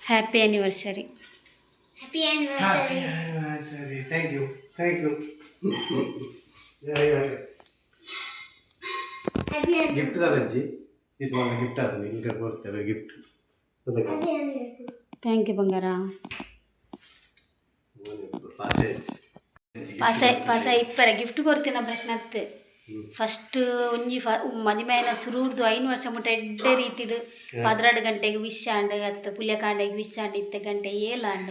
Happy anniversary. Happy anniversary. Thank you gift ತರಜ್ಜಿ ಇದು ಒಂದು ಗಿಫ್ಟ್ ಆದ ಈಗ ಕೊಡ್ತೇವೆ ಗಿಫ್ಟ್. ಥ್ಯಾಂಕ್ ಯು ಬಂಗಾರ. ಪಾಸೆ ಇಪ್ಪರೆ ಗಿಫ್ಟ್ ಕೊಡ್ತೀನಿ ಪ್ರಶ್ನೆ ಅತ್ತೆ ಫಸ್ಟ್ ಒಂಜಿ ಮದಿಮೆನ ಸುರುಡ್ದು 5 ವರ್ಷ ಮುಟ್ಟ ಎಡ್ಡೆ ರೀತಿಡು 12 ಗಂಟೆಗೆ ವಿಶ್ ಆಂಡ್ ಅತ್ತ ಪುಲ್ಯಕಾಂಡೆಗೆ ವಿಶ್ ಆಂಡ್ ಇತ್ತ ಗಂಟೆ ಏಲಾಂಡ್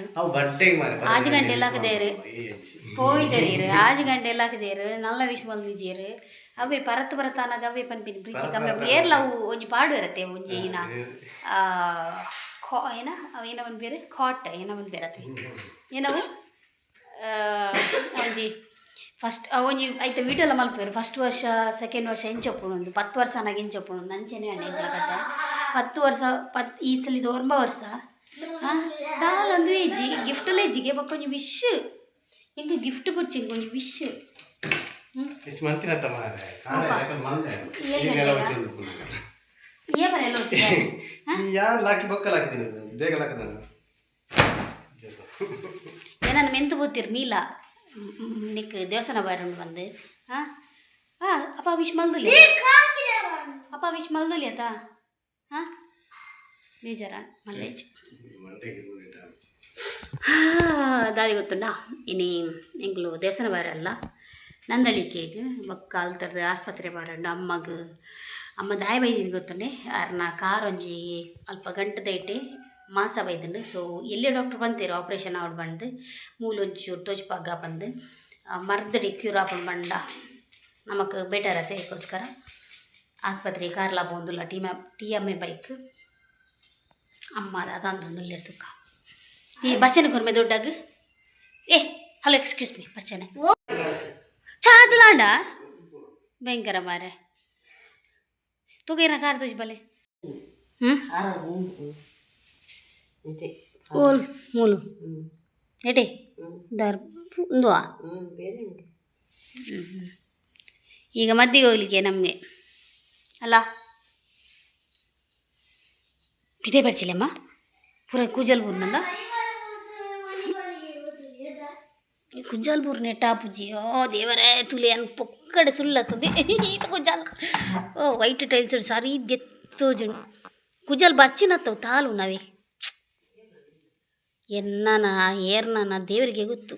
ಆಜು ಗಂಟೆ ಎಲ್ಲ ಹಾಕದೇರು ಪೋಯ್ತರೀರು ಆಜು ಗಂಟೆ ಎಲ್ಲ ಹಾಕದೇರು ನಲ್ಲ ವಿಶ್ ಮಲ್ದಿಜೇರು ಅವೇ ಪರತ್ ಅನ್ನಾಗ ಅವೇ ಪನ್ಪಿನ ಪ್ರೀತಿ ಕಮ್ಮಿ ಏರ್ಲ ಅವು ಒಂಜಿ ಪಾಡು ಇರತ್ತೆ ಒಂಜಿ ಏನ ಏನ ಅವೇನ ಒಂದು ಬೇರೆ ಕಾಟ್ ಏನ ಒಂದು ಬೇರತ್ತೆ ಏನವು ಒಂಜಿ ಫಸ್ಟ್ ಒಂಜಿ ಐತೆ ವೀಡಿಯೋ ಎಲ್ಲ ಮಲ್ಪೇರು ಫಸ್ಟ್ ವರ್ಷ ಸೆಕೆಂಡ್ ವರ್ಷ ಎಂಚೊಪ್ಪುಣು ಒಂದು 10 ವರ್ಷ ನಾಗ ಎಂಚೊಪ್ಪುಣು ನಂಚೆನೆ ಅಣ್ಣ ಎಂಜಾಗತ್ತೆ 10 ವರ್ಷ ಈ ಸಲಿದ 9 ವರ್ಷ ನಾಲೊಂದು ಏಜಿ ಗಿಫ್ಟಲ್ಲ ಏಜಿಗೆ ಬಕ್ಕೊಂಜಿ ವಿಶ್ ಹಿಂಗೆ ಗಿಫ್ಟ್ ಬುಡ್ಚಿ ಒಂಜಿ ವಿಶ್ ಏ ಮನೆಯಲ್ಲ వచ్చింది ಯಾರು ಲಾಕಿ ಬೊಕ್ಕಲ ಹಾಕಿದ್ದೀನಿ ಬೇಗ ಲಾಕದ ಏನನ್ನ ಮೆಂತು ಬೂತಿರ್ ಮೀಲಾ ನಿಕ್ ದೇವಸ್ಥಾನ ಬಾರುಂಡು ಬಂದು ಅಪ್ಪ ವಿಶ್ ಮಲ್ದುಲಿ ಅಪ್ಪ ವಿಶ್ ಮಲ್ದುಲಿ ಆತ ಬೇಜಾರ ಮಲ್ಲೇಜ್ ದಾರಿ ಗೊತ್ತುಂಡ ಇನಿ ಎಂಗ್ಲು ದೇವಸ್ಥಾನ ಬಾರಲ್ಲ ನಂದಳಿಕೆಗೆ ಬೊಕ್ಕ ಅಲ್ತರ್ದು ಆಸ್ಪತ್ರೆ ಬಾರಂಡು ಅಮ್ಮ ದಾಯ ಬೈದಿನಿ ಗೊತ್ತುಂಡೆ ಅರ್ನ ಕಾರ್ ಒಂಜಿ ಅಲ್ಪ ಗಂಟೆ ದೈಟೆ ಮಾಸ ಬೈದಂಡು ಸೊ ಎಲ್ಲೇ ಡಾಕ್ಟರ್ ಬಂತೇರು ಆಪ್ರೇಷನ್ ಆವಡ್ ಬಂದು ಮೂಲು ಒಂಚೂರು ತೋಜ್ಪಾಗ ಬಂದು ಮರ್ದಡಿ ಕ್ಯೂರ್ ಆಪಣ್ ಬಂಡ ನಮಕ್ ಬೆಟರ್ ಅತ್ತೆ ಅದಕ್ಕೋಸ್ಕರ ಆಸ್ಪತ್ರೆ Karla ಬಂದುಲ್ಲ T M A bike ಅಮ್ಮ ಅದಂದು ಇರ್ತಕ್ಕ ಈ ಬರ್ಚನೆ ಕೊರ್ಮೆ ದೊಡ್ಡಾಗ ಹಲೋ ಎಕ್ಸ್ಕ್ಯೂಸ್ ಮೀ ಬರ್ಚನೆ ಚಾದಲಾಂಡ ಭಯಂಕರ ಮಾರೆ ತುಗೇನ ಕಾರ್ ತುಜ್ ಬಲೆ ಓಲ್ ಮೂಲು ಎಡೆ ದರ್ ಉಂದುವಾ ಈಗ ಮದ್ದಿಗೆ ಹೋಗ್ಲಿಕ್ಕೆ ನಮಗೆ ಅಲ್ಲ ಪಿತೆ ಬರ್ಚಿಲ್ಲಮ್ಮ ಪೂರ ಕುಜಲ್ಪುರ್ನಂದ ಕುಜಲ್ಪುರ್ನೆ ಟಾಪುಜಿ ಓ ದೇವರೇ ತುಲೆ ಅನ್ ಪೊಕ್ಕಡೆ ಸುಳ್ಳತ್ತದೆ ಈತ ಕುಜಲ್ ಓ ವೈಟ್ ಟೈಲ್ಸ್ ಸಾರಿ ದೆತ್ತೋಜುಂಡು ಕುಜಲ್ ಬರ್ಚಿನತ್ತವು ತಾಲು ನಾವೇ ಎನ್ನನ ಏರ್ನನ ದೇವರಿಗೆ ಗೊತ್ತು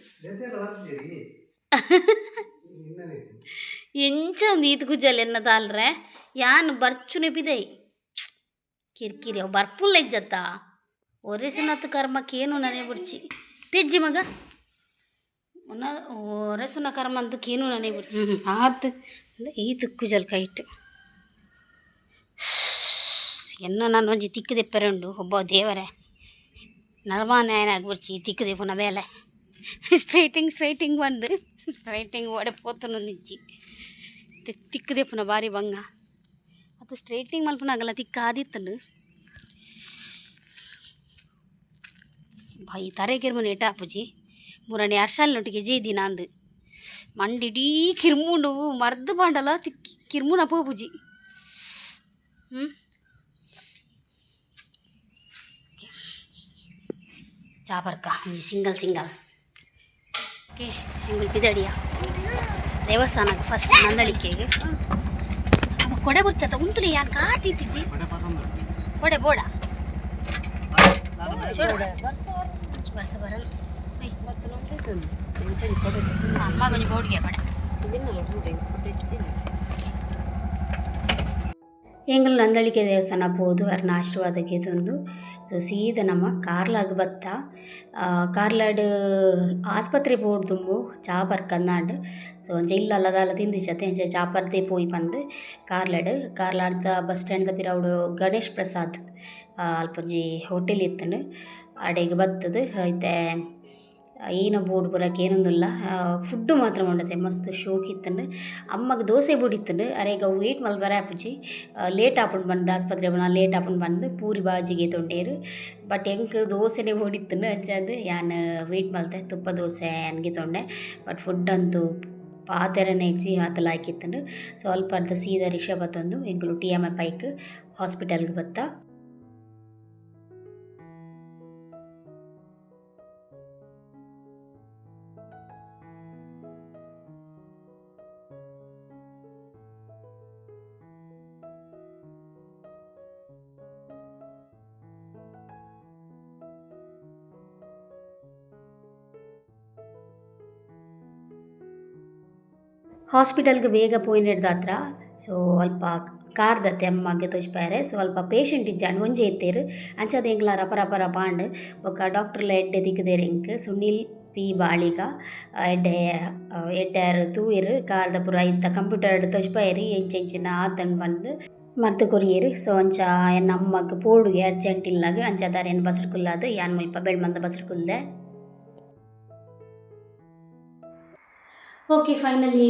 ಎಂಚ ಒಂದು ಈತ ಕುಜಲ್ ಎನ್ನ ತಾಲ್ರೆ ಯಾನ್ ಬರ್ಚು ನೆಪಿದೈ ಕಿರಿಕಿರಿ ಅವು ಬರ್ಪುಲ್ಲ ಇಜ್ಜತ್ತ ಒರೆಸಿನತ್ತು ಕರ್ಮಕ್ಕೇನು ನನೆ ಬಿಡ್ಚಿ ಪೆಜ್ಜಿ ಮಗ ಒರೆಸುನ ಕರ್ಮ ಅಂತಕ್ಕೇನು ನನೆ ಬಿಡ್ಚಿ ಆತು ಈತ ಕುಜಲ್ ಕೈಟ್ ಎನ್ನ ನಾನು ಒಂಜಿ ತಿಕ್ಕದೆಪ್ಪರೆ ಉಂಡು ಒಬ್ಬ ದೇವರೇ ನರ್ಮಾನ್ಯಾಯನ ಆಗ್ಬಿಡ್ಚಿ ತಿಕ್ಕದೆ ಪುನಃ ಬೇಲೆ ಸ್ಟ್ರೈಟಿಂಗ್ ಬಂದು ಸ್ಟ್ರೈಟಿಂಗ್ ಒಡೆ ಪೋತನು ನಿಜ್ಜಿ ತಿಕ್ಕದೆ ಪುನಃ ಭಾರಿ ಬಂಗ ಅದು ಸ್ಟ್ರೈಟಿಂಗ್ ಮಲ್ಪನಾಗಲ್ಲ ತಿಕ್ಕ ಆದಿತ್ತಲು ಬಾಯಿ ತರೆಗಿರ್ಮನೆ ಟಾಪುಜಿ ಮೂರನೇ ಅರ್ಶಾಲಿನೊಟ್ಟಿಗೆ ಜೇದಿ ನಾಂದು ಮಂಡಿಡೀ ಕಿರ್ಮುಂಡು ಮರ್ದು ಬಾಂಡಲ್ಲ ತಿಕ್ಕಿ ಕಿರ್ಮುನ ಪೋಪುಜಿ ಚಾಪರ್ಕ ಸಿಂಗಲ್ ಓಕೆ ಎಂಗುಲ್ ಪಿದಡಿಯ ದೇವಸ್ಥಾನಕ್ಕೆ ಫಸ್ಟ್ ನಂದಳಿಕೆಗೆ ಕೊಡೆ ಬುರ್ಚತ್ತ ಉಂತುಲಿ ಯಾನ್ ಕಾತೀತಿಜಿ ಕೊಡೆ ಬೋಡ చూడు వరుస బరల్ అమ్మ కొంచెం బోడిగా కూడా ಎಂಗಳು ನಂದಳಿಕೆ ದೇವಸ್ಥಾನ ಬೋದು ಅರ್ನ ಆಶೀರ್ವಾದಕ್ಕೆ ತಂದು ಸೊ ಸೀದಾ ನಮ್ಮ ಕಾರ್ಲಾಗ ಬತ್ತ ಕಾರ್ಲಾಡ್ ಆಸ್ಪತ್ರೆ ಬೋಡ್ದುಂಬು ಚಾಪರ್ ಕನ್ನಾಡ್ ಸೊ ಒಂಜ ಇಲ್ಲಲ್ಲದಾಲ ತಿಂದಿಚ್ಚತ್ತೆ ಎಂಚ ಚಾಪರ್ದೇ ಪೋಯಿ ಬಂದು ಕಾರ್ಲಾಡ್ದ ಬಸ್ ಸ್ಟ್ಯಾಂಡ್ದ ಪಿರವುಡು ಗಣೇಶ್ ಪ್ರಸಾದ್ ಅಲ್ಪೊಂಜಿ ಹೋಟೆಲ್ ಇತ್ತಂಡು ಅಡೆಗೆ ಬತ್ತದು ಐತೆ ಏನೋ ಬೋರ್ಡ್ ಬರೋಕೆ ಏನೊಂದಿಲ್ಲ ಫುಡ್ಡು ಮಾತ್ರ ಮಾಡತ್ತೆ ಮಸ್ತ್ ಶೋಕ್ ಇತ್ತಂಡು ಅಮ್ಮಗೆ ದೋಸೆ ಬೂಡಿತ್ತಂಡು ಅರೆಗ ವೇಟ್ ಮಲ್ ಬರ ಆಪುಜಿ ಲೇಟ್ ಆಪುಂಡು ಬಂದು ಆಸ್ಪತ್ರೆ ಲೇಟ್ ಆಪುಂಡು ಬಂದು ಪೂರಿ ಬಾಜಿಗೆ ತೊಂಡೇರು ಬಟ್ ಎಂಕ್ ದೋಸೆನೇ ಬೂಡಿತ್ತಂಡು ಅಂಚಂದು ಯಾನ್ ವೇಟ್ ಮಲ್ತೆ ತುಪ್ಪ ದೋಸೆ ಅನ್ಗೆ ತೊಂಡೆ ಬಟ್ ಫುಡ್ ಅಂತೂ ಪಾತೆರನೆ ಹೆಚ್ಚಿ ಆತಲ ಹಾಕಿತ್ತಂಡು ಸ್ವಲ್ಪ ಅರ್ಧ ಸೀದಾ ರಿಕ್ಷಾ ಬತ್ತೊಂದು ಎಂಕುಲು TMI ಪೈಕ್ ಹಾಸ್ಪಿಟಲ್ಗೆ ಬತ್ತ ಹಾಸ್ಪಿಟಲ್ಗೆ ಬೇಗ ಪೋಯಿನಿಡ್ದ ಹತ್ರ ಸೊ ಅಲ್ಪ ಕಾರ್ದತ್ತೆ ಅಮ್ಮಗೆ ತೋಜ್ಪಾರೆ ಸೊ ಅಲ್ಪ ಪೇಷಂಟ್ ಇಜ್ಜಾಂಡ್ ಒಂಜಿ ಎತ್ತೇರು ಅಂಚದ ಎಂಕ್ಲ ರಪ ರಪ ರಪ ಅಂಡ್ ಬೊಕ ಡಾಕ್ಟರ್ಲ ಎಡ್ಡೆ ದಿಕ್ಕದೇರು ಎಂಕ್ ಸುನಿಲ್ ಪಿ ಬಾಳಿಗ ಎಡ್ಡೆರ್ ತೂಯೆರು ಕಾರ್ದ ಪೂರ ಇತ್ತ ಕಂಪ್ಯೂಟರ್ ತೋಜ್ಪಾಯೆರು ಎಂಚೆಂಚಿನ ಆತನ್ ಬಂದು ಮರ್ತು ಕೊರಿಯರು ಸೊ ಅಂಚ ಎನ್ನ ಅಮ್ಮಗೆ ಪೋಡುಗೆ ಅರ್ಜೆಂಟ್ ಇಲ್ಲಾಗ ಅಂಚದಾರ ಏನು ಬಸರು ಕುಲ್ಲಾದು ಯಾನ್ ಮುಲ್ಪ ಬೆಳ್ಮಂದ ಬಸರು ಕುಲ್ದೆ. ಓಕೆ ಫೈನಲಿ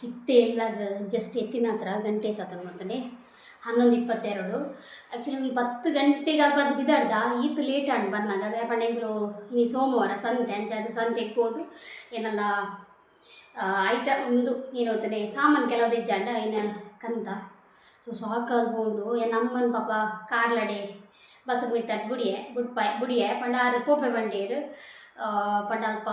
ಇತ್ತೆ ಎಲ್ಲಾಗ ಜಸ್ಟ್ ಎತ್ತಿನ ಹತ್ರ ಗಂಟೆ ತಾತನ ಗೊತ್ತನೆ 11:22 ಆ್ಯಕ್ಚುಲಿ ಒಂದು 10 ಗಂಟೆಗೆ ಅಲ್ಪರ್ದು ಬಿದ್ದಾಡ್ದ ಈತು ಲೇಟ್ ಆಂಡ್ ಬಂದಾಗ ಅದೇ ಪಂಡೆಗಳು ಈ ಸೋಮವಾರ ಸಂತೆ ಅಂಚಾದ ಸಂತೆಗೆ ಹೋದು ಏನೆಲ್ಲ ಐಟಮ್ ಒಂದು ಏನು ಹೋಗ್ತಾನೆ ಸಾಮಾನು ಕೆಲವು ಇಜ್ಜಾಂಡ ಏನು ಕಂತ ಸೊ ಸಾಕಾಗ್ಬೋದು ಏನು ಅಮ್ಮನ ಪಾಪ ಕಾರ್ಲಡೆ ಬಸ್ಸಿಗೆ ಬಿಡ್ತಾರೆ ಬುಡಿಯೆ ಪಂಡಾರು ಪೋಪೆ ಬಂಡೇರು ಪಂಡ ಅಲ್ಪ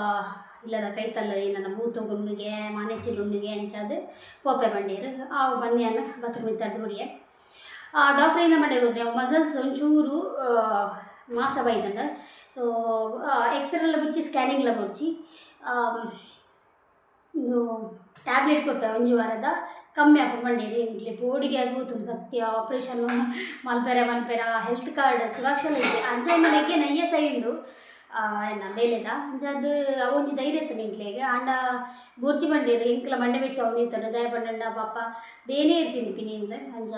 ಇಲ್ಲದ ಕೈತಲ್ಲ ಏನನ್ನ ಬೂತುಗುಣ್ಣಿಗೆ ಮನೆಚಿಲುಣ್ಣಿಗೆ ಅಂಚಾದು ಪೋಪೆ ಬಂಡೀರು ಅವು ಬಂದಿಯನ್ನ ಬಸ್ಸಿಗೆ ಬಿಡ್ತಾರೆ ಬುಡಿಯೆ ಡಾಕ್ಟ್ರ್ ಏನು ಮಾಡಿ ಹೋದ್ರೆ ಅವು ಮಸಲ್ಸ್ ಒಂಚೂರು ಮಾಸ ಬೈದಂಡ ಸೊ ಎಕ್ಸ್ರೇಲ್ಲ ಬಿಚ್ಚಿ ಸ್ಕ್ಯಾನಿಂಗ್ಲ ಬಿಡ್ಚಿ ಇದು ಟ್ಯಾಬ್ಲೆಟ್ ಕೊಟ್ಟ ಒಂಜು ವಾರದ ಕಮ್ಮಿ ಆಪ ಬಂಡೇರಿ ಇಂಗ್ಲಿ ಬೋಡಿಗೆ ಅದು ತುಂಬ ಸತ್ಯ ಆಪ್ರೇಷನ್ ಮಲ್ಪೆರ ಹೆಲ್ತ್ ಕಾರ್ಡ್ ಸುರಕ್ಷಾ ಇದೆ ಅಂಚ ನನಗೆ ನಯ್ಯ ಸೈಂಡು ಏನ ಬೇಲೆದ ಅಂಚದು ಅವೊಂಜಿ ಧೈರ್ಯ ಇತ್ತು ನಿಂಕ್ಲೆಗೆ ಆಂಡ ಬೂರ್ಚಿ ಬಂಡೇರು ಇಂಕ್ಲ ಮಂಡೆ ಬೆಚ್ಚ ಅವನಿತ್ತನು ದಯ ಪಂಡ ಪಾಪ ಬೇನೇ ಇರ್ತೀನಿ ಇಂದ ಅಂಚ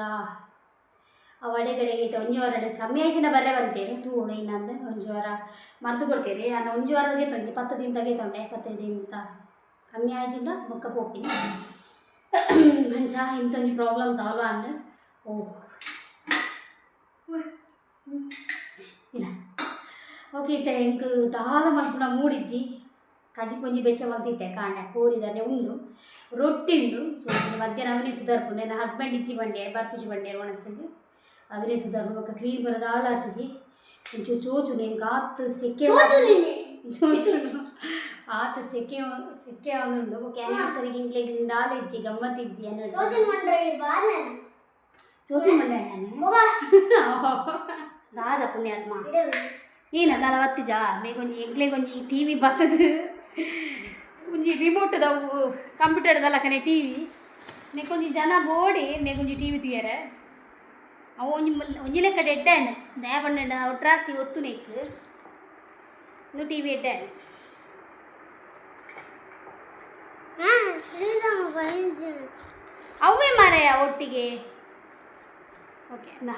ಅಡೆಗಡೆಗೆ ಒಂಜು ವಾರ ಕಮ್ಮಿ ಆಯ್ಚಿನ ಬರ್ರೆ ಬಂತೇರು ತೂಡು ಇನ್ನಂದು ಒಂಜು ವಾರ ಮರ್ತು ಕೊಡ್ತೇವೆ ನಾನು ಒಂಜು ವಾರದಾಗೆ ತೊಂಜಿ 10 ದಿನದಾಗೆ ತೊಂಡೆ 25 ದಿನ ಕಮ್ಮಿ ಆಯ್ಚಿಂದ ಬೊಕ್ಕ ಪೋಪಿನಿ ಅಂಚ ಇಂಥೊಂಜಿ ಪ್ರಾಬ್ಲಮ್ ಸಾಲ್ವ್ ಅಂಡ್ ಓ ಇಲ್ಲ ಓಕೆ ಇತ್ತೆ ಎಂಕ್ ದಾಲ ಮಲ್ಪುನ ಮೂಡಿಜ್ಜಿ ಕಜಿ ಕೊಂಜಿ ಬೆಚ್ಚ ಮಲ್ತಿತ್ತೆ ಕಾಂಡ ಕೋರಿದಾನೆ ಉಂಡು ರೊಟ್ಟಿ ಉಂಡು ಸೊ ಮಧ್ಯಾಹ್ನ ಅವನೇ ಸುಧಾರ್ಪುಂಡು ನನ್ನ ಹಸ್ಬೆಂಡ್ ಇಜ್ಜಿ ಬಂಡೆ ಬರ್ಪುಜಿ ಬಂಡೆ ಒಣಸಿಗೆ ಅವನೇ ಸುಧಾರ್ಪು ಬೊಕ್ಕ ಕ್ಲೀನ್ ಬರೋದು ಹಾಲು ಹತ್ತಿಸಿ ಒಂಚೂರು ಚೋಚು ಎಂಕ್ ಆತು ಸೆಕೆ ಚೋಚು ಆತ ಸೆಕೆ ಅವನುಂಡು ಬೊಕ್ಕ ಆ್ಯನಿವರ್ಸರಿಗೆ ಇಂಕ್ಲೆಗೆ ದಾಲ್ ಇಜ್ಜಿ ಗಮ್ಮತ್ ಇಜ್ಜಿ ಚೋಚು ಮಂಡೆ ದಾದ ಪುಣ್ಯಾತ್ಮ ಏನ ದಾಲ ಒತ್ತಿಜ ಮೇಗೊಂಜಿ ಎಂಕ್ಲೆಗೊಂಜಿ ಟಿ ವಿ ಬರ್ತದೆ ಒಂಜಿ ರಿಮೋಟ್ದವು ಕಂಪ್ಯೂಟರ್ದಲ್ಲ ಕನೆ ಟಿ ವಿ ಮೇಕೊಂಜಿ ಜನ ಬೋಡಿ ಮೇಗೊಂಜಿ ಟಿ ವಿ ತಿಯರೆ ಅವು ಒಂಜಿ ಲೆಕ್ಕ ಎಡ್ಡಾಂಡ್ ದಯ ಪಂಡ ಒಟ್ರಾಸಿ ಒತ್ತು ನೆಕ್ಕು ಇನ್ನು ಟಿ ವಿ ಎಡ್ಡಾಂಡ್ ಅವೇ ಮಾರಾಯ ಒಟ್ಟಿಗೆ ಓಕೆ ನಾ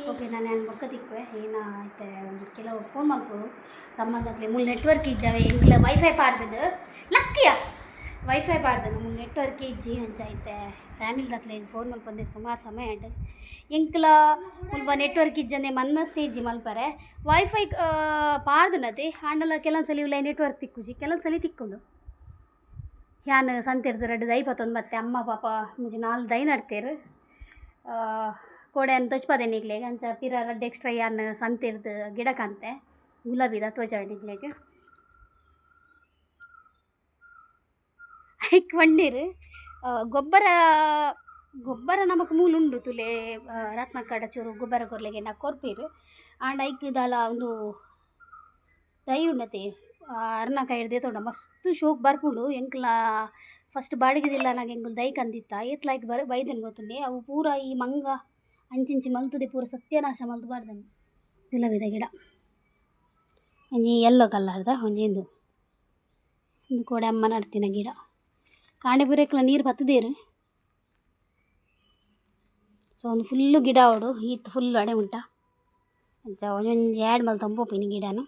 ಓಕೆ ನಾನು ಬೊಕ್ಕ ತಿಕ್ಕುವೆ ಏನಾಯ್ತೆ ಒಂದು ಕೆಲವು ಫೋನ್ ಮಾಡ್ಬೋದು ಸಂಬಂಧಕ್ಕೆ ಮುಲ್ ನೆಟ್ವರ್ಕ್ ಇದ್ದಾವೆ ಎಂಕ್ಲ ವೈಫೈ ಪಾಡ್ದದು ಲಕ್ಕಿಯ ವೈಫೈ ಪಾಡ್ದದು ಮುಲ್ ನೆಟ್ವರ್ಕ್ ಇಜ್ಜಿ ಹಂಚೈತೆ ಫ್ಯಾಮಿಲಿ ದಾಖಲೆ ಫೋನ್ ಮಲ್ಪಂದೆ ಸುಮಾರು ಸಮಯ ಉಂಟು ಎಂಕ್ಲ ಸ್ವಲ್ಪ ನೆಟ್ವರ್ಕ್ ಇಜ್ಜಂದೆ ಮನ್ನಸ್ಸೆ ಇಜ್ಜಿ ಮಲ್ಪರೆ ವೈಫೈ ಪಾಡ್ದನತೆ ಆಂಡಲ ಕೆಲವೊಂದ್ಸಲಿ ಇಲ್ಲ ನೆಟ್ವರ್ಕ್ ತಿಕ್ಕುಜಿ ಕೆಲವೊಂದ್ಸಲಿ ತಿಕ್ಕೊಂಡು ಯಾನ್ ಸಂತಿರ್ದು 2 ಮತ್ತೆ ಅಮ್ಮ ಪಾಪ ಮುಂಜಿ 4 ದೈ ನಡ್ತೇರು ಕೋಡೆ ತೋಚ್ಪದೆ ನಿಗ್ಲೆಗೆ ಅಂಚ ಪಿರ 2 ಎಕ್ಸ್ಟ್ರಾ ಯಾನ್ ಸಂತಿರ್ದು ಗಿಡಕ್ಕಂತೆ ಗುಲಾಬಿದ ತೋಜ ನಿಗ್ಲೆಗೆ ಐಕ್ ಬಂಡೀರು ಗೊಬ್ಬರ ನಮಕ್ ಮೂಲು ಉಂಡು ತುಲೆ ರತ್ನಕ್ಕಡ ಚೂರು ಗೊಬ್ಬರ ಕೊರ್ಲೆಗೆ ನಾ ಕೊರ್ಪೀರು ಆಂಡ ಐಕ್ ದಾಲ ಒಂದು ದೈ ಉಂಡತೆ ಅರ್ನಕಾಯಿ ಹಿಡ್ದೆ ತೊಂಡ ಮಸ್ತ್ ಶೋಕ್ ಬರ್ಪುಂಡು ಎಂಕ್ಲ ಫಸ್ಟ್ ಬಾಡಿಗೆದಿಲ್ಲ ನಂಗೆ ಎಂಕ್ ದೈ ಕಂದಿತ್ತ ಏತ್ಲಾಯ್ಕ್ ಬೈದನ್ ಗೊತ್ತುಂಡೆ ಅವು ಪೂರ ಈ ಮಂಗ ಅಂಚಿಂಚಿ ಮಲ್ತದೆ ಪೂರ ಸತ್ಯನಾಶ ಮಲ್ತು ಬಾರ್ದನು ಗುಲಾಬಿದ ಗಿಡ ಒಂಜಿ ಎಲ್ಲೋ ಕಲ್ಲರ್ದ ಒಂಜಿಂದು ಒಂದು ಕೋಡೆ ಅಮ್ಮ ನಡ್ತಿನ ಗಿಡ ಕಾಂಡೆ ಪೂರಕ್ಲ ನೀರು ಬತ್ತದೇರು ಸೊ ಒಂದು ಫುಲ್ಲು ಗಿಡ ಅವಡು ಈತ್ ಫುಲ್ಲು ಅಡೆ ಉಂಟ ಅಂಚ ಒಂಜೊಂಜಿ ಆ್ಯಡ್ ಮಲ್ ತಂಪೋಪಿನಿ ಗಿಡನು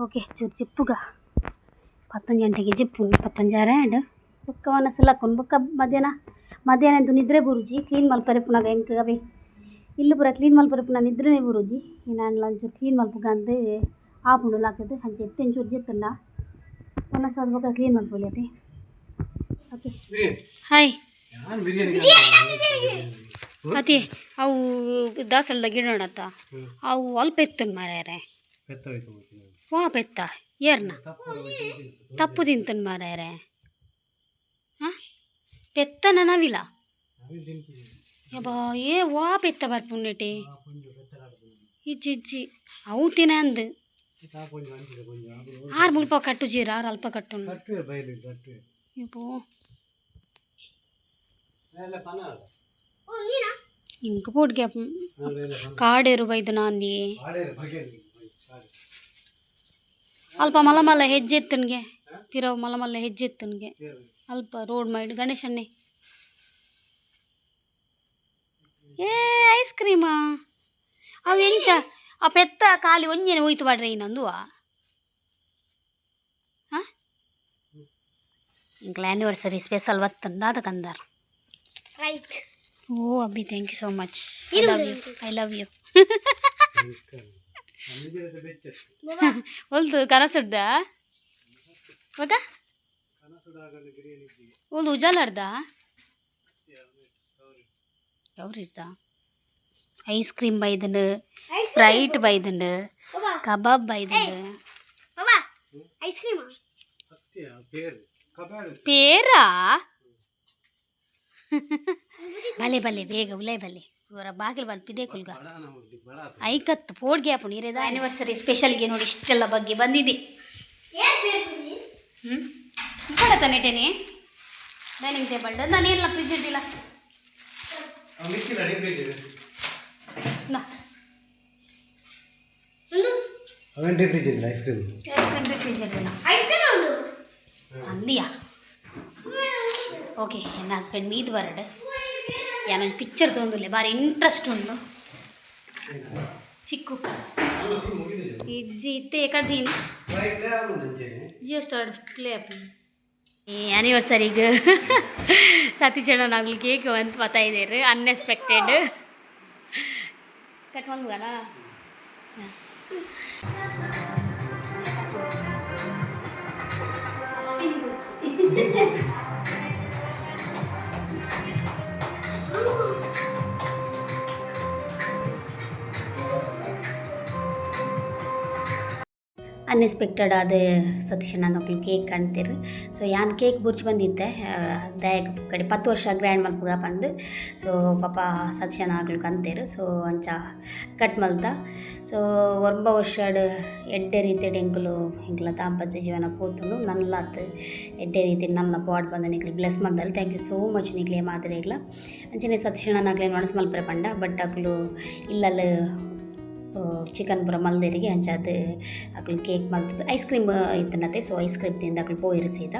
ಓಕೆ ಚೂರು ಜಿಪ್ಪುಗ 11 ಗಂಟೆಗೆ ಜಿಪ್ಪು 25 ಆ್ಯಂಡ್ ಬೊಕ್ಕ ಮನಸ್ಸಲ್ಲಕ್ಕೊಂಡು ಬೊಕ್ಕ ಮಧ್ಯಾಹ್ನ ಅಂತೂ ನಿದ್ರೆ ಬುರುಜಿ ಕ್ಲೀನ್ ಮಲ್ಪರೆ ಪುನಗ ಎಂಕ್ ಅವೇ ಇಲ್ಲು ಪೂರ ಕ್ಲೀನ್ ಮಲ್ಪರೆ ಪುನಃ ನಿದ್ರೆ ಬುರುಜಿ ನಾನು ಒಂಚೂರು ಕ್ಲೀನ್ ಮಲ್ಪುಗ ಅಂತ ಆಪುಂಡು ಲಾಕದು ಹಂಚೆ ಎತ್ತೆಂಚೂರು ಜಿತ್ತಲ್ಲ ಮನಸ್ಸು ಬೊಕ್ಕ ಕ್ಲೀನ್ ಮಲ್ಪೊಲಿಯತೆ ಓಕೆ ಹಾಯ್ ಅತಿ ಅವು ದಾಸಳದ ಗಿಡ ನೋಡತ್ತ ಅವು ಅಲ್ಪ ಎತ್ತನ್ ಮಾರ್ಯಾರೆ ವಾ ಪೆತ್ತ ಏರ್ನ ತಪ್ಪು ತಿಂತನ್ ಮಾರ್ಯಾರೆ ಹಾಂ ಪೆತ್ತನ ನವಿಲ ಯಬಾ ಏ ವಾ ಪೆತ್ತ ಬರ್ಪುಂಡೆಟೆ ಇಜ್ಜಿ ಅವು ತಿನ ಅಂದು కొంచెం అంతే కొంచెం ಆರು ಮುಲ್ಪ ಕಟ್ಟು ಜೀರ ಆರು ಅಲ್ಪ ಕಟ್ಟು ಕಟ್ಟುವೆ ಬೈಲಿ ಕಟ್ಟುವೆ ಇಪ್ಪು ಎಲ್ಲ ಪನ ಇಂಕ ಪೋಡ್ಗೆ ಅದೆಲ್ಲ ಪನ ಕಾಡೇರು ಬೈದು ನಾಂದಿ ಆಡೇ ಬಗೆ ಅಲ್ಪ ಮಲ್ಲ ಮಲ್ಲ ಹೆಜ್ಜೆ ಎತ್ತನ್ಗೆ ಪಿರವು ಮಲ್ಲ ಮಲ್ಲ ಹೆಜ್ಜೆ ಎತ್ತನ್ಗೆ ಅಲ್ಪ ರೋಡ್ ಮೈಡ್ ಗಣೇಶನ್ನೇ ಏ ಐಸ್ ಕ್ರೀಮಾ ಅವು ಎಂಚ ಆ ಪೆತ್ತ ಖಾಲಿ ಒಂಜೇನೆ ಹೋಯ್ತು ಬಾಡ್ರೆ ಇನ್ನೊಂದು ಹಾಂ ಇಂಕ್ಲ ಆ್ಯನಿವರ್ಸರಿ ಸ್ಪೆಷಲ್ ಬತ್ತಂದ ಅದಕ್ಕಂದಾರ ರೈಟ್ ಓ ಅಬ್ಬಿ thank you so much I love you ಹೊಲ್ದು ಕನಸುಡ್ದ ಮಗ ಒಂದು ಉಜಾಲಾಡ್ದ ಅವ್ರಿರ್ದ ಐಸ್ ಕ್ರೀಮ್ ಬೈದನು ಸ್ಪ್ರೈಟ್ ಬೈದನು ಕಬಾಬ್ ಬೈದನು ಬಾಬಾ ಐಸ್ ಕ್ರೀಮ್ ಪೇರಾ ಬಲೆ ಬಲೆ ಬೇಗ ಉಲೈ ಬಲೆ ಇವರ ಬಾಗಿಲು ಬಲ್ಪಿದೆ ಕುಲ್ಗ ಐಕತ್ತು ಪೋಡ್ಗೆ ಆಪು ನೀರೇದ ಆ್ಯನಿವರ್ಸರಿ ಸ್ಪೆಷಲ್ಗೆ ನೋಡಿ ಇಷ್ಟೆಲ್ಲ ಬಗ್ಗೆ ಬಂದಿದೆ ಹ್ಞೂ ಕೂಡ ತಾನೇಟೇನೆ ಡೈನಿಂಗ್ ಟೇಬಲ್ ನಾನೇನಿಲ್ಲ ಫ್ರಿಜ್ ಇದ್ದಿಲ್ಲ ನಾ ಅವನ್ ಡೀಪ್ ಫ್ರಿಜ್ ಇಲ್ಲ ice cream ice cream fridge ಇರಲಿಲ್ಲ ಐಸ್ ಕ್ರೀಮ್ ಒಂದು ಅಂದಿಯಾ ಓಕೆ ನನ್ನ ಹಸ್ಬೆಂಡ್ ಮೀದು ಬರಡು ಯಾನೊಂದು ಪಿಕ್ಚರ್ ತೊಂದಿಲ್ಲ ಭಾರಿ ಇಂಟ್ರೆಸ್ಟ್ ಉಂಟು ಚಿಕ್ಕು ಇಜ್ಜಿ ಇತ್ತೆ ಕಡ್ದೀನಿ ಜಿಯೋ ಸ್ಟಾರ್ ಪ್ಲೇ ಆಪ್ ಈ ಆ್ಯನಿವರ್ಸರಿಗೆ ಸತೀಶಣ್ಣನಾಗ್ಲಿ ಕೇಕ್ ಅಂತ ಬರ್ತಾ ಇದ್ದೀರಿ ಅನ್ಎಕ್ಸ್ಪೆಕ್ಟೆಡ್ ಕಟ್ ಮಾಡ್ಬೋದಲ್ಲ ಅನ್ಎಕ್ಸ್ಪೆಕ್ಟೆಡ್ ಆದ ಸತೀಶಣ್ಣ ನಕ್ಕಲು ಕೇಕ್ ಕಾಣ್ತೀರಿ ಸೊ ಯಾನ್ ಕೇಕ್ ಬುರ್ಚಿ ಬಂದಿದ್ದೆ ದಯಗ್ ಕಡೆ 10 ವರ್ಷ ಗ್ರ್ಯಾಂಡ್ ಮಲ್ಪುಗ ಬಂದು ಸೊ ಪಾಪ ಸತೀಶಣ್ಣ ಆಗ್ಲಿಕ್ಕೆ ಅಂತೀರು ಸೊ ಅಂಚ ಕಟ್ ಮಲ್ತ ಸೊ 9 ವರ್ಷದ ಎಡ್ಡೆ ರೀತಿ ಎಂಕುಲು ಎಂಕಲ ದಾಂಪತ್ಯ ಜೀವನ ಪೋತುಂಡು ನನ್ನಲಾತ್ ಎಡ್ಡೆ ರೀತಿ ನನ್ನ ಪಾಡ್ ಬಂದ ನಿಕ್ಲಿ ಬ್ಲೆಸ್ ಮಾಡ್ತಾರೆ ಥ್ಯಾಂಕ್ ಯು ಸೋ ಮಚ್ ನಿಕ್ಲೆ ಮಾದರಿ ಇಲ್ಲ ಅಂಚನೆ ಸತೀಶಣ್ಣನಾಗ್ಲೇ ಮನಸ್ಸು ಮಲ್ಪರೆ ಪಂಡ ಬಟ್ ಅಕ್ಲು ಇಲ್ಲಲ್ಲಿ ಚಿಕನ್ ಪೂರ ಮಲ್ದೇರಿಗೆ ಅಂಚಾದ ಅಕ್ಲು ಕೇಕ್ ಮಲ್ತದ್ದು ಐಸ್ ಕ್ರೀಮ್ ಇತ್ತನತ್ತೆ ಸೊ ಐಸ್ ಕ್ರೀಮ್ ತಿಂದು ಅಕ್ಲು ಪೋಯಿರಿಸಿದ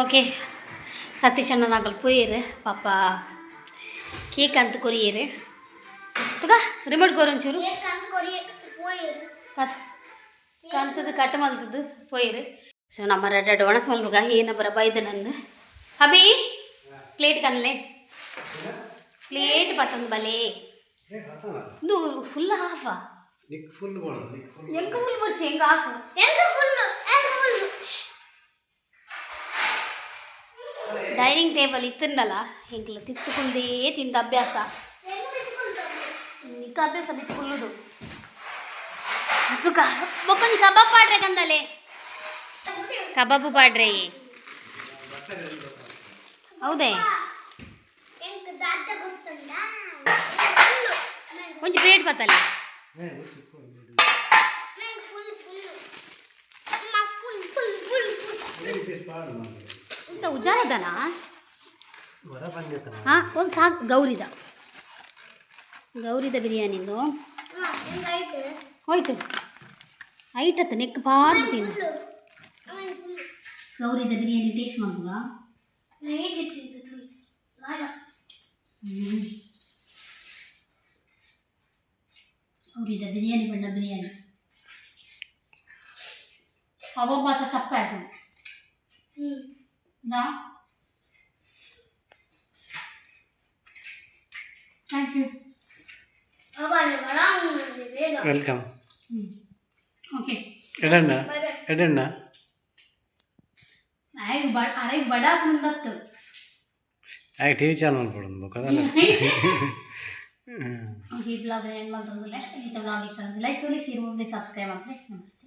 ಓಕೆ ಸತೀಶಣ್ಣನಾಗಲ್ ಪೋಯಿರು ಪಾಪ ಕೇಕ್ ಅಂತ ಕೊರಿಯರು ತುಗ ರಿಮೋಟ್ ಕೋರೊಂಚೂರು ಕಂತದ್ದು ಕಟ್ ಮಲ್ತದ್ದು ಪೋಯಿರು ಸೊ ನಮ್ಮ ರೆಡ್ ಒಣಸ್ ಮಲ್ಬಗ ಏನಬ್ಬರ ಬೈದು ನಂದು ಅಭಿ ಪ್ಲೇಟ್ ಕನ್ಲೆ ಪ್ಲೇಟ್ ಬತ್ತಂದು ಬಲೆ ಇದು ಫುಲ್ ಹಾಫಾ ಎಂಕ ಫುಲ್ ಬರ್ಚಿ ಹೆಂಗ ಹಾಫ್ ಡೈನಿಂಗ್ ಟೇಬಲ್ ಇತ್ತಂದಲ್ಲ ಹೆಂಗ್ಲ ತಿತ್ತುಕೊಂಡೇ ತಿಂದ ಅಭ್ಯಾಸ ನಿಕ್ಕ ಅಭ್ಯಾಸ ಬಿಟ್ಟುಕೊಳ್ಳುದು ತುಕ ಬೊಕ್ಕೊಂದು ಕಬಾಬ್ ಪಾಡ್ರೆ ಕಂದಲೆ ಕಬಾಬು ಪಾಡ್ರೆ ಹೌದೇ ಒಂಚು ಪ್ಲೇಟ್ ಬತ್ತಲ್ಲ ಇಂಥ ಉಜಾಲದನಾ ಹಾಂ ಒಂದು ಸಾಕು ಗೌರಿದ ಬಿರಿಯಾನಿಂದು ಹೋಯ್ತು ಐಟತ್ತು ನೆಕ್ ಪಾರ್ದು ತಿನ್ನು ಗೌರಿದ ಬಿರಿಯಾನಿ ಟೇಸ್ಟ್ ಮಾಡುವ ಗೌರಿದ ಬಿರಿಯಾನಿ ಬಣ್ಣ ಬಿರಿಯಾನಿ ಕಬಾಬ್ ಮಾತ್ರ ಚಪ್ಪ ಆಯ್ತು ನಾ ಥ್ಯಾಂಕ್ ಯು. ಬೇಗ ವೆಲ್ಕಮ್. ಓಕೆ ಎಡಣ್ಣ ಬೈ ಬೈ. ಎಡಣ್ಣ ಅರೆಗೆ ಬಡಾಕ್ ಮುಂದತ್ತು ಆಗ ಟಿ ವಿ ಚಾನಲ್ ಮಾಡ್ಕೊಡೋದು ಬೇಕಾದಲ್ಲ. ಈ ಬ್ಲಾಗ್ ಏನು ಮಾಡ್ತಂದ್ರೆ ಈ ಬ್ಲಾಗ್ ಇಷ್ಟ ಲೈಕ್ ಕೊಡಿ ಶೇರ್ ಮಾಡಿ ಸಬ್ಸ್ಕ್ರೈಬ್ ಮಾಡಿ ನಮಸ್ತೆ.